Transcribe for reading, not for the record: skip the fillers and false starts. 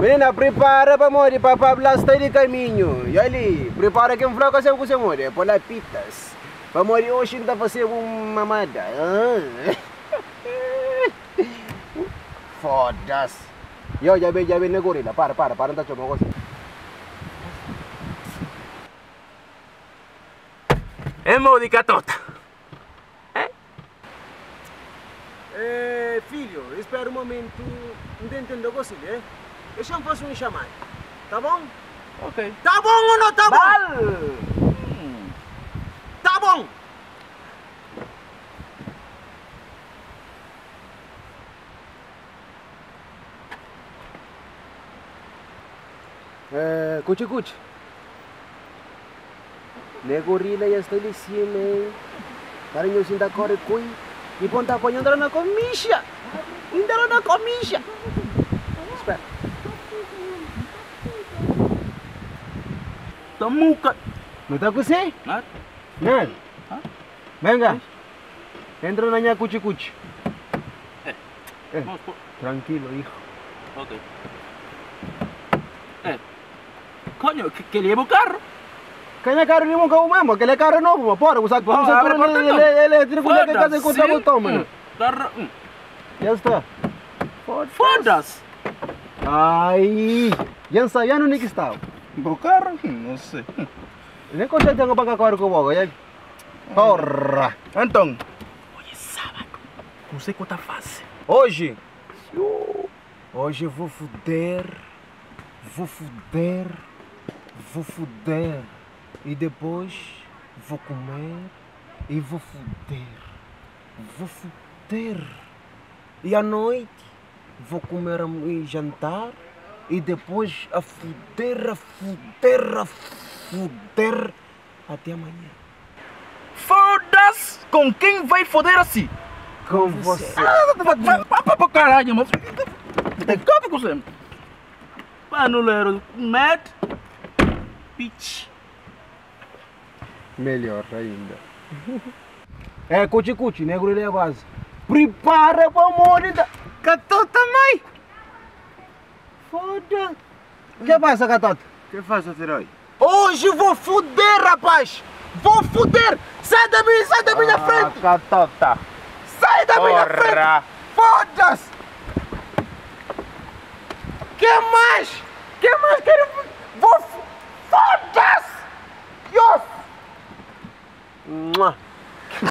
Menina, prepara para morrer, para blastar de caminho. E ali, prepara que um flaco assim você morre, por lá pitas. Para morrer hoje ainda fazer uma mamada. Foda-se. Yo, já vem na gorila. Para, não tá chamando você. É módica tota. Filho, espera um momento. Não entendo você, né? Eu já faço um chamado. Tá bom? Ok. Tá bom ou não tá bom? Tá bom! Cuchi. Ne gorila ya está ali cima. Carinho sinta corre coi. E ponta apanhando na comisia. Ainda na comisia. Espera. Tamuca. Não tá com você? Nada. Não. Venga. Entra na minha cuchi. Vamos por... Tranquilo, hijo. Ok. Coño, que llevo carro. Aquele carro nem monta o mesmo, aquele carro é novo, porra, usa tudo elétrico, que casa encontra botão, mano. Já está. Foda-se. Ai, já ensaiando onde que está? O carro? Não sei. Nem consegue ter para carro com o boga, já? Porra. Então, hoje é sábado. Não sei quanto fácil. Hoje eu vou foder. E depois vou comer e vou foder. E à noite vou comer e jantar e depois a foder até amanhã. Foda-se! Com quem vai foder assim? Com você. Vai pra caralho, mas... Como que você... Panuleiro, mad... Bitch. Melhor ainda. Cuchi, negro ele é a base. Prepara para morrer da... Catota, mãe! Foda. O que passa, Catota? O que faz, herói? Hoje vou foder, rapaz! Vou foder! Sai da minha frente! Catota! Sai da minha frente! Foda-se! Que mais quero... Vou... Foda-se! Yo!